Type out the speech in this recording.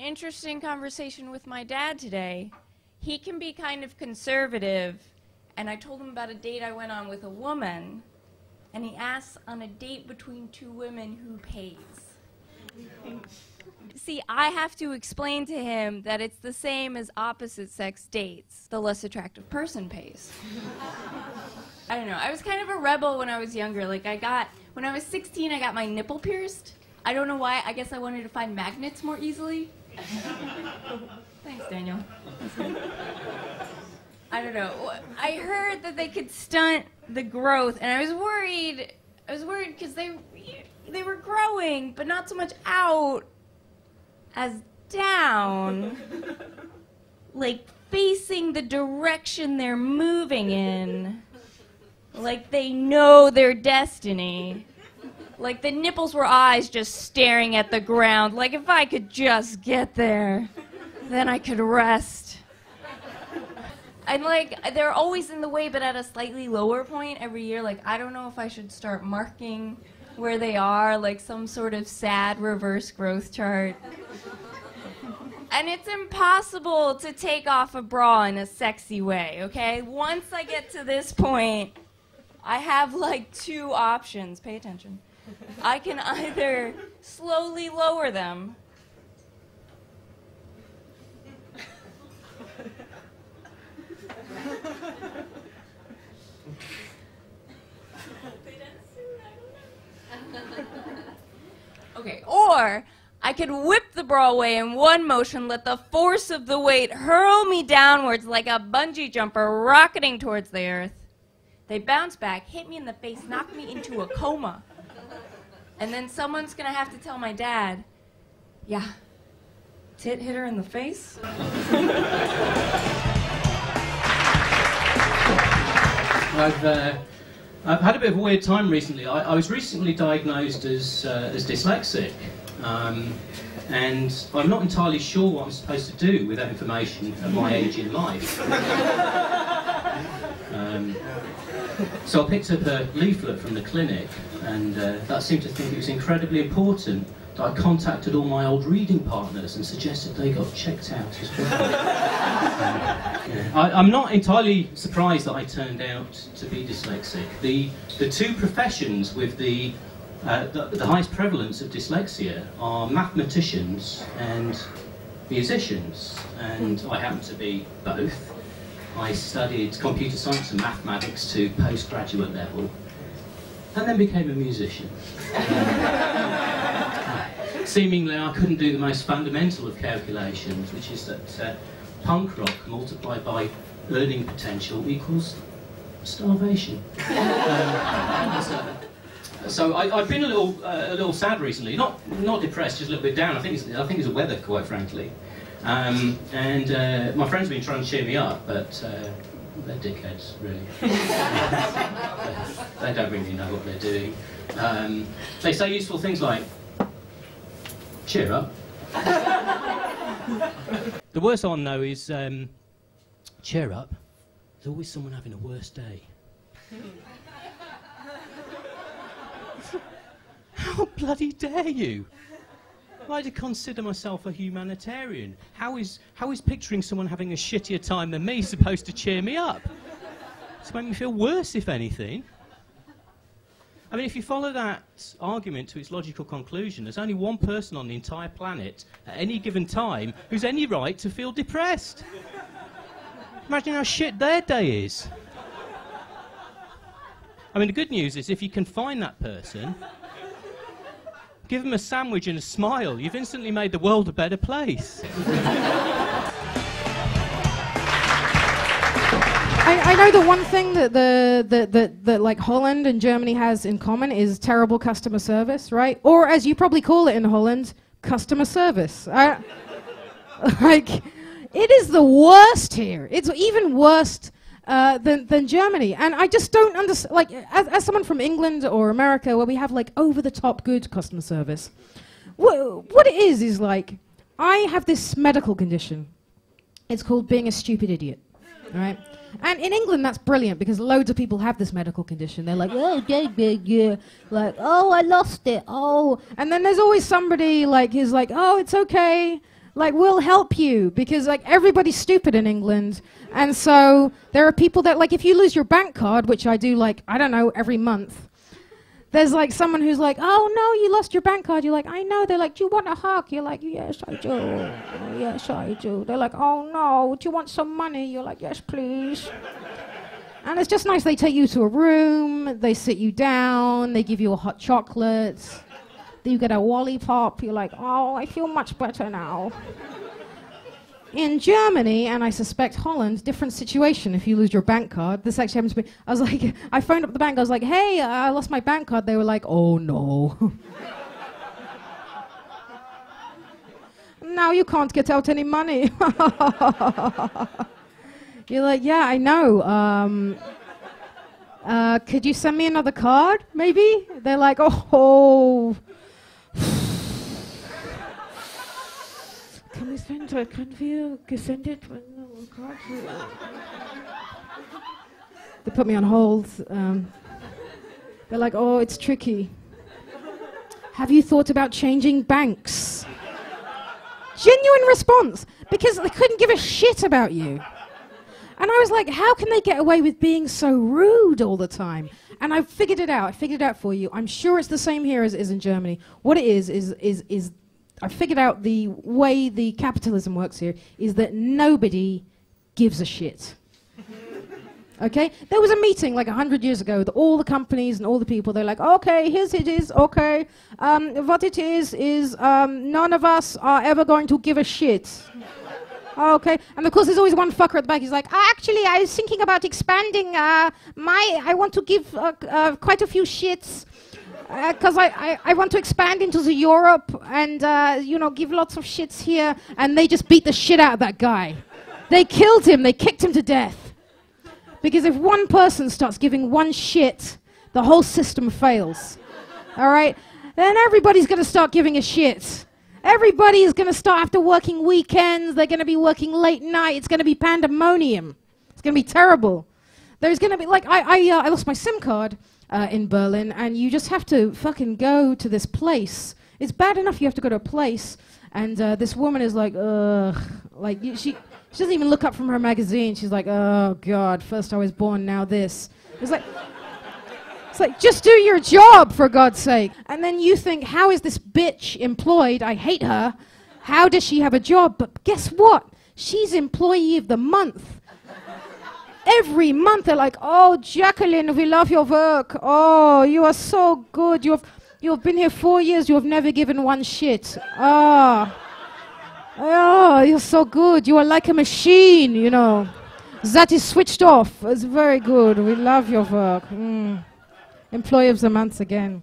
interesting conversation with my dad today. He can be kind of conservative, and I told him about a date I went on with a woman, and he asks on a date between two women who pays. See, I have to explain to him that it's the same as opposite sex dates. The less attractive person pays. I don't know. I was kind of a rebel when I was younger. Like, when I was 16, I got my nipple pierced. I don't know why. I guess I wanted to find magnets more easily. Thanks, Daniel. I don't know. I heard that they could stunt the growth, and I was worried. I was worried because they were growing, but not so much out as down. Like, facing the direction they're moving in. Like they know their destiny. Like the nipples were eyes just staring at the ground. Like if I could just get there, then I could rest. And like, they're always in the way, but at a slightly lower point every year. Like, I don't know if I should start marking where they are, like some sort of sad reverse growth chart. And it's impossible to take off a bra in a sexy way, okay? Once I get to this point, I have like two options. Pay attention. I can either slowly lower them okay, or I could whip the bra away in one motion, let the force of the weight hurl me downwards like a bungee jumper rocketing towards the earth. They bounce back, hit me in the face, knock me into a coma. And then someone's gonna have to tell my dad, yeah, tit hit her in the face? I've had a bit of a weird time recently. I was recently diagnosed as dyslexic. And I'm not entirely sure what I'm supposed to do with that information at my age in life. So I picked up a leaflet from the clinic, and that seemed to think it was incredibly important that I contacted all my old reading partners and suggested they got checked out as well. I'm not entirely surprised that I turned out to be dyslexic. The two professions with the highest prevalence of dyslexia are mathematicians and musicians, and I happen to be both. I studied computer science and mathematics to postgraduate level, and then became a musician. Seemingly I couldn't do the most fundamental of calculations, which is that punk rock multiplied by earning potential equals starvation. So I've been a little sad recently. Not depressed, just a little bit down. I think it's the weather, quite frankly. And my friends have been trying to cheer me up, but they're dickheads, really. They don't really know what they're doing. They say useful things like, cheer up. The worst I know is, cheer up. There's always someone having a worse day. How bloody dare you? I like to consider myself a humanitarian. How is picturing someone having a shittier time than me supposed to cheer me up? It's to make me feel worse, if anything. I mean, if you follow that argument to its logical conclusion, there's only one person on the entire planet at any given time who's any right to feel depressed. Imagine how shit their day is. I mean, the good news is if you can find that person, give them a sandwich and a smile, you've instantly made the world a better place. I know the one thing that like Holland and Germany has in common is terrible customer service, right? Or as you probably call it in Holland, customer service. Like, it is the worst here. It's even worse than Germany. And I just don't understand, like, as someone from England or America where we have like over-the-top good customer service, what it is like, I have this medical condition. It's called being a stupid idiot, right? And in England, that's brilliant because loads of people have this medical condition. They're like, oh, yeah, like, oh, I lost it, oh. And then there's always somebody like, who's like, oh, it's okay. Like, we'll help you, because like everybody's stupid in England, and so there are people that, like, if you lose your bank card, which I do, like, I don't know, every month, there's like someone who's like, oh no, you lost your bank card. You're like, I know. They're like, do you want a hug? You're like, yes, I do. Oh, yes, I do. They're like, oh no, do you want some money? You're like, yes, please. And it's just nice. They take you to a room, they sit you down, they give you a hot chocolate, then you get a lollipop. You're like, oh, I feel much better now. In Germany, and I suspect Holland, different situation if you lose your bank card. This actually happens to me. I was like, I phoned up the bank, I was like, hey, I lost my bank card. They were like, oh no. Now you can't get out any money. You're like, yeah, I know. Could you send me another card, maybe? They're like, oh. Kann wir gesendet? They put me on hold. They're like, oh, it's tricky. Have you thought about changing banks? Genuine response, because they couldn't give a shit about you. And I was like, how can they get away with being so rude all the time? And I figured it out. I figured it out for you. I'm sure it's the same here as it is in Germany. What it is I figured out the way the capitalism works here is that nobody gives a shit. Okay? There was a meeting like 100 years ago with all the companies and all the people. They're like, okay, here's it is, okay. What it is none of us are ever going to give a shit. Okay, and of course there's always one fucker at the back. He's like, actually, I was thinking about expanding I want to give quite a few shits. Because I want to expand into the Europe and, give lots of shits here. And they just beat the shit out of that guy. They killed him. They kicked him to death. Because if one person starts giving one shit, the whole system fails. All right? Then everybody's going to start giving a shit. Everybody is going to start after working weekends. They're going to be working late night. It's going to be pandemonium. It's going to be terrible. There's going to be, like, I lost my SIM card. In Berlin, and you just have to fucking go to this place. It's bad enough you have to go to a place, and this woman is like, ugh. Like, she doesn't even look up from her magazine. She's like, oh, God, first I was born, now this. It's like, just do your job, for God's sake. And then you think, how is this bitch employed? I hate her. How does she have a job? But guess what? She's employee of the month. Every month they're like, oh, Jacqueline, we love your work. Oh, you are so good. You have been here 4 years. You have never given one shit. Oh, you're so good. You are like a machine, you know. That is switched off. It's very good. We love your work. Employee of the month again.